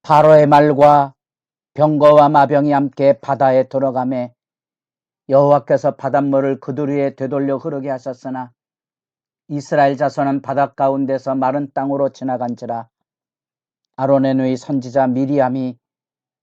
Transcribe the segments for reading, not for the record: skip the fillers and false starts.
바로의 말과 병거와 마병이 함께 바다에 들어가매 여호와께서 바닷물을 그들 위에 되돌려 흐르게 하셨으나 이스라엘 자손은 바닷 가운데서 마른 땅으로 지나간지라. 아론의 누이 선지자 미리암이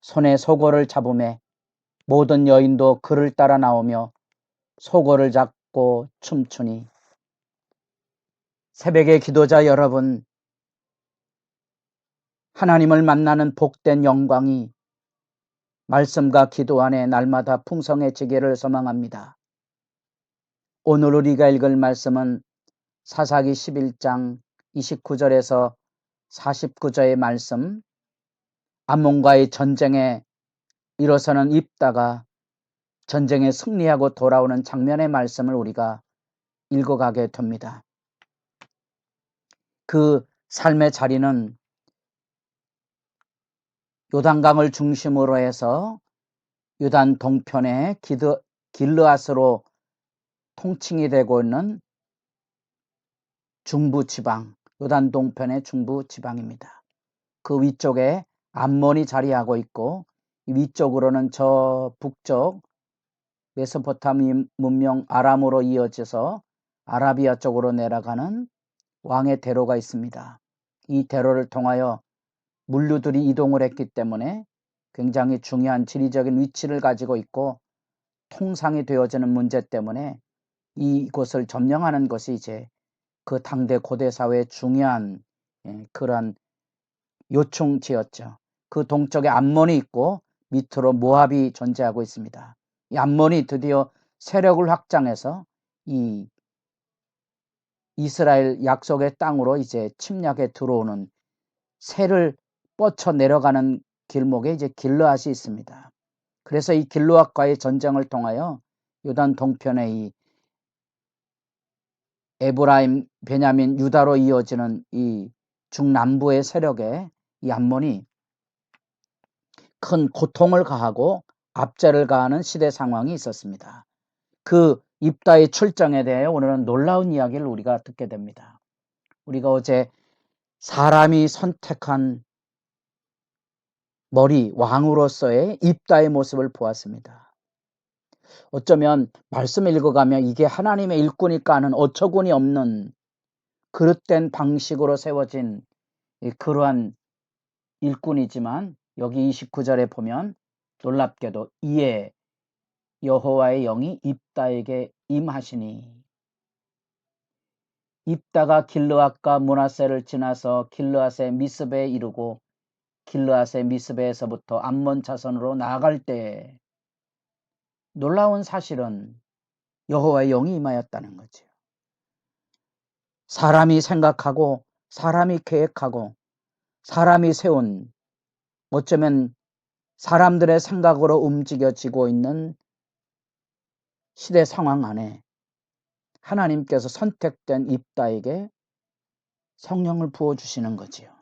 손에 소고를 잡음에 모든 여인도 그를 따라 나오며 소고를 잡고 춤추니. 새벽의 기도자 여러분, 하나님을 만나는 복된 영광이 말씀과 기도 안에 날마다 풍성해지기를 소망합니다. 오늘 우리가 읽을 말씀은 사사기 11장 29절에서 49절의 말씀, 암몬과의 전쟁에 일어서는 입다가 전쟁에 승리하고 돌아오는 장면의 말씀을 우리가 읽어가게 됩니다. 그 삶의 자리는 요단강을 중심으로 해서 요단 동편의 길르앗으로 통칭이 되고 있는 중부지방, 요단 동편의 중부지방입니다. 그 위쪽에 암몬이 자리하고 있고 위쪽으로는 저 북쪽 메소포타미 문명 아람으로 이어져서 아라비아 쪽으로 내려가는 왕의 대로가 있습니다. 이 대로를 통하여 물류들이 이동을 했기 때문에 굉장히 중요한 지리적인 위치를 가지고 있고 통상이 되어지는 문제 때문에 이곳을 점령하는 것이 이제 그 당대 고대 사회의 중요한 그러한 요충지였죠. 그 동쪽에 암몬이 있고 밑으로 모압이 존재하고 있습니다. 이 암몬이 드디어 세력을 확장해서 이 이스라엘 약속의 땅으로 이제 침략에 들어오는 새를 뻗쳐 내려가는 길목에 이제 길르앗이 있습니다. 그래서 이 길르앗과의 전쟁을 통하여 요단 동편의 이 에브라임, 베냐민, 유다로 이어지는 이 중남부의 세력에 이 암몬이 큰 고통을 가하고 압제를 가하는 시대 상황이 있었습니다. 그 입다의 출정에 대해 오늘은 놀라운 이야기를 우리가 듣게 됩니다. 우리가 어제 사람이 선택한 머리 왕으로서의 입다의 모습을 보았습니다. 어쩌면 말씀을 읽어가면 이게 하나님의 일꾼일까 하는 어처구니 없는 그릇된 방식으로 세워진 그러한 일꾼이지만 여기 29절에 보면 놀랍게도 이에 여호와의 영이 입다에게 임하시니. 입다가 길르앗과 므낫세를 지나서 길르앗의 미스베에 이르고 길르앗의 미스베에서부터 암몬 자손으로 나아갈 때 놀라운 사실은 여호와의 영이 임하였다는 거죠. 사람이 생각하고 사람이 계획하고 사람이 세운, 어쩌면 사람들의 생각으로 움직여지고 있는 시대 상황 안에 하나님께서 선택된 입다에게 성령을 부어주시는 거지요.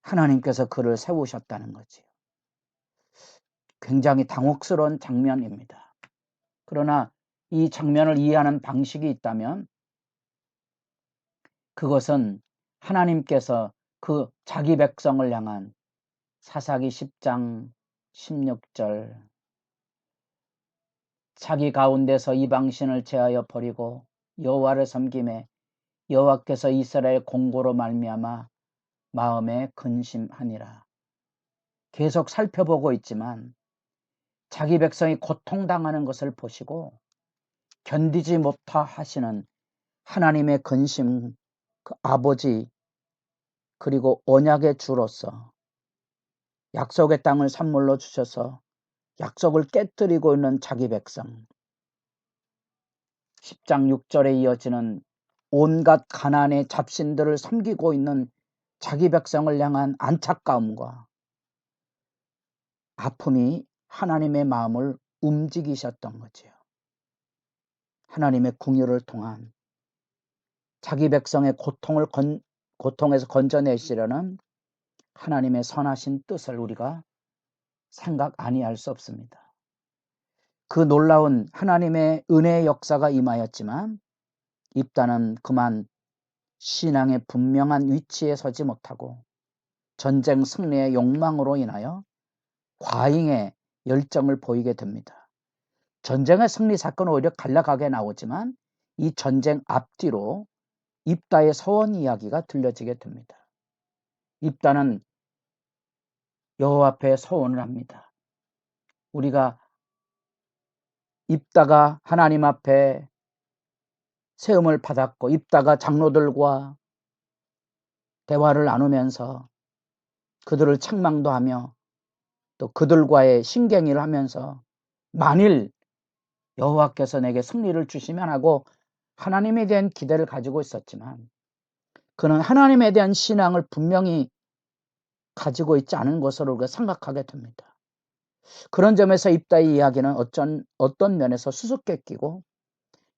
하나님께서 그를 세우셨다는 거지요. 굉장히 당혹스러운 장면입니다. 그러나 이 장면을 이해하는 방식이 있다면 그것은 하나님께서 그 자기 백성을 향한 사사기 10장 16절 자기 가운데서 이방신을 제하여 버리고 여호와를 섬김에 여호와께서 이스라엘 공고로 말미암아 마음에 근심하니라. 계속 살펴보고 있지만 자기 백성이 고통당하는 것을 보시고 견디지 못하 하시는 하나님의 근심, 그 아버지 그리고 언약의 주로서 약속의 땅을 선물로 주셔서 약속을 깨뜨리고 있는 자기 백성, 10장 6절에 이어지는 온갖 가나안의 잡신들을 섬기고 있는 자기 백성을 향한 안타까움과 아픔이 하나님의 마음을 움직이셨던 거지요. 하나님의 궁유를 통한 자기 백성의 고통에서 건져내시려는 하나님의 선하신 뜻을 우리가 생각 아니할 수 없습니다. 그 놀라운 하나님의 은혜의 역사가 임하였지만 입다는 그만 신앙의 분명한 위치에 서지 못하고 전쟁 승리의 욕망으로 인하여 과잉의 열정을 보이게 됩니다. 전쟁의 승리 사건은 오히려 간략하게 나오지만 이 전쟁 앞뒤로 입다의 서원 이야기가 들려지게 됩니다. 입다는 여호와 앞에 서원을 합니다. 우리가 입다가 하나님 앞에 세움을 받았고 입다가 장로들과 대화를 나누면서 그들을 책망도 하며 또 그들과의 신경을 하면서 만일 여호와께서 내게 승리를 주시면 하고 하나님에 대한 기대를 가지고 있었지만 그는 하나님에 대한 신앙을 분명히 가지고 있지 않은 것으로 우리가 생각하게 됩니다. 그런 점에서 입다의 이야기는 어떤 면에서 수수께끼고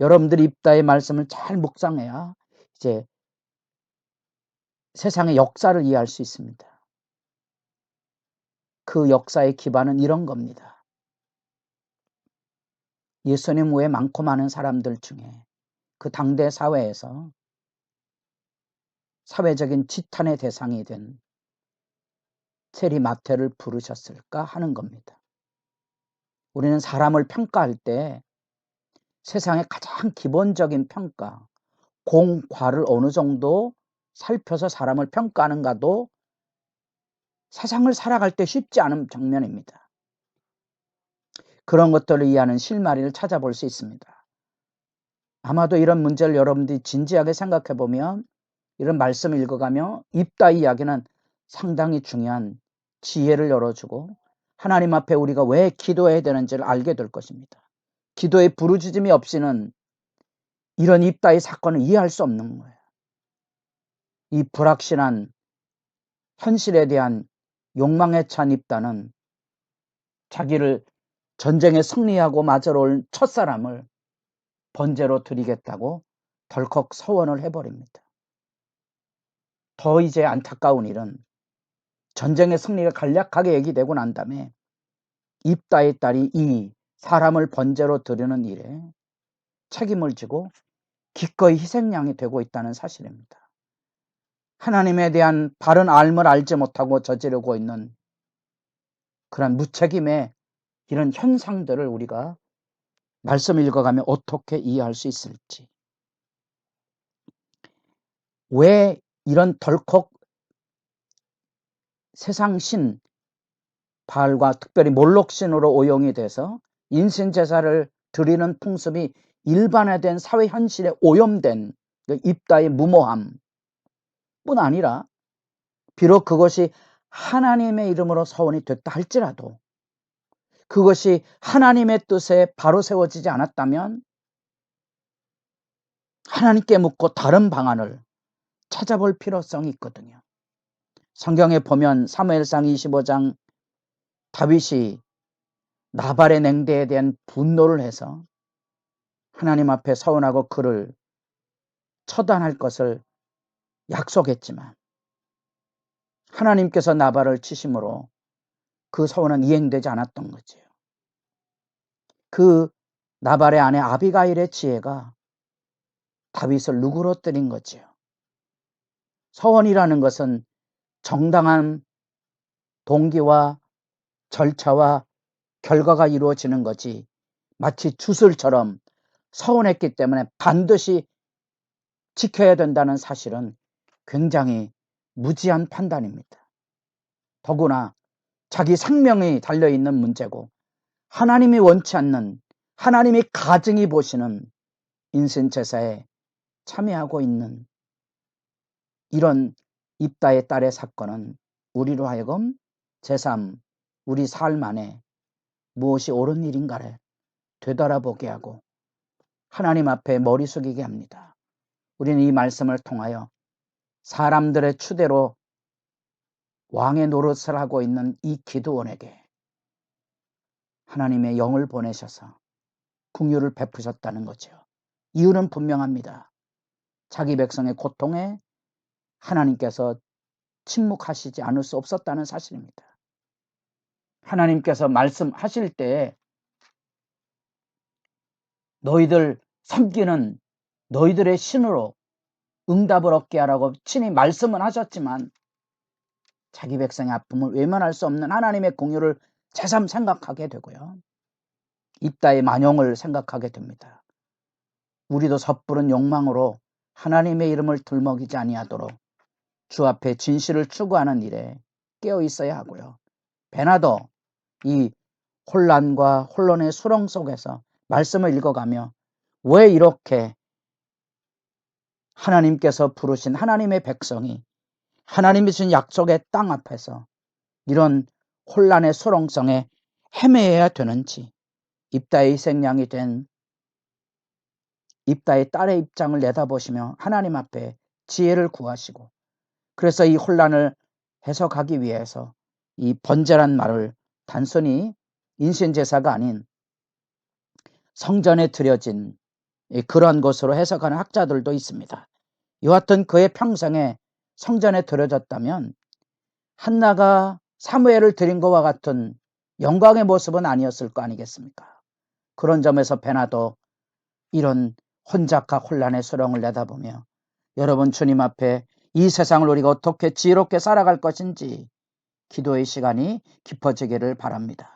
여러분들이 입다의 말씀을 잘 묵상해야 이제 세상의 역사를 이해할 수 있습니다. 그 역사의 기반은 이런 겁니다. 예수님 외에 많고 많은 사람들 중에 그 당대 사회에서 사회적인 지탄의 대상이 된 세리 마태를 부르셨을까 하는 겁니다. 우리는 사람을 평가할 때 세상의 가장 기본적인 평가, 공과를 어느 정도 살펴서 사람을 평가하는가도 세상을 살아갈 때 쉽지 않은 장면입니다. 그런 것들을 이해하는 실마리를 찾아볼 수 있습니다. 아마도 이런 문제를 여러분들이 진지하게 생각해 보면 이런 말씀을 읽어가며 입다 이야기는 상당히 중요한 지혜를 열어주고 하나님 앞에 우리가 왜 기도해야 되는지를 알게 될 것입니다. 기도의 부르짖음이 없이는 이런 입다의 사건을 이해할 수 없는 거예요. 이 불확실한 현실에 대한 욕망에 찬 입다는 자기를 전쟁에 승리하고 맞으러 올 첫사람을 번제로 드리겠다고 덜컥 서원을 해버립니다. 더 이제 안타까운 일은 전쟁의 승리가 간략하게 얘기되고 난 다음에 입다의 딸이 이 사람을 번제로 드리는 일에 책임을 지고 기꺼이 희생양이 되고 있다는 사실입니다. 하나님에 대한 바른 알을 알지 못하고 저지르고 있는 그런 무책임의 이런 현상들을 우리가 말씀 읽어가며 어떻게 이해할 수 있을지, 왜 이런 덜컥 세상신 바알과 특별히 몰록신으로 오용이 돼서 인신제사를 드리는 풍습이 일반화된 사회 현실에 오염된 입다의 무모함 뿐 아니라 비록 그것이 하나님의 이름으로 서원이 됐다 할지라도 그것이 하나님의 뜻에 바로 세워지지 않았다면 하나님께 묻고 다른 방안을 찾아볼 필요성이 있거든요. 성경에 보면 사무엘상 25장 다윗이 나발의 냉대에 대한 분노를 해서 하나님 앞에 서원하고 그를 처단할 것을 약속했지만 하나님께서 나발을 치심으로 그 서원은 이행되지 않았던 거지요. 그 나발의 아내 아비가일의 지혜가 다윗을 누그러뜨린 거지요. 서원이라는 것은 정당한 동기와 절차와 결과가 이루어지는 거지 마치 주술처럼 서원했기 때문에 반드시 지켜야 된다는 사실은 굉장히 무지한 판단입니다. 더구나 자기 생명이 달려있는 문제고 하나님이 원치 않는 하나님이 가증히 보시는 인신제사에 참여하고 있는 이런 입다의 딸의 사건은 우리로 하여금 제3 우리 삶 안에 무엇이 옳은 일인가를 되돌아보게 하고 하나님 앞에 머리 숙이게 합니다. 우리는 이 말씀을 통하여 사람들의 추대로 왕의 노릇을 하고 있는 이 기드온에게 하나님의 영을 보내셔서 긍휼을 베푸셨다는 거죠. 이유는 분명합니다. 자기 백성의 고통에 하나님께서 침묵하시지 않을 수 없었다는 사실입니다. 하나님께서 말씀하실 때 너희들 섬기는 너희들의 신으로 응답을 얻게 하라고 친히 말씀은 하셨지만 자기 백성의 아픔을 외면할 수 없는 하나님의 공유를 새삼 생각하게 되고요. 입다의 만용을 생각하게 됩니다. 우리도 섣부른 욕망으로 하나님의 이름을 들먹이지 아니하도록 주 앞에 진실을 추구하는 일에 깨어 있어야 하고요. 베나도 이 혼란과 혼돈의 수렁 속에서 말씀을 읽어가며 왜 이렇게 하나님께서 부르신 하나님의 백성이 하나님이 주신 약속의 땅 앞에서 이런 혼란의 수렁성에 헤매야 되는지, 입다의 희생양이 된 입다의 딸의 입장을 내다보시며 하나님 앞에 지혜를 구하시고, 그래서 이 혼란을 해석하기 위해서 이 번제란 말을 단순히 인신제사가 아닌 성전에 드려진 그런 것으로 해석하는 학자들도 있습니다. 여하튼 그의 평생에 성전에 드려졌다면 한나가 사무엘을 드린 것과 같은 영광의 모습은 아니었을 거 아니겠습니까? 그런 점에서 베나도 이런 혼잡과 혼란의 수렁을 내다보며 여러분 주님 앞에 이 세상을 우리가 어떻게 지혜롭게 살아갈 것인지 기도의 시간이 깊어지기를 바랍니다.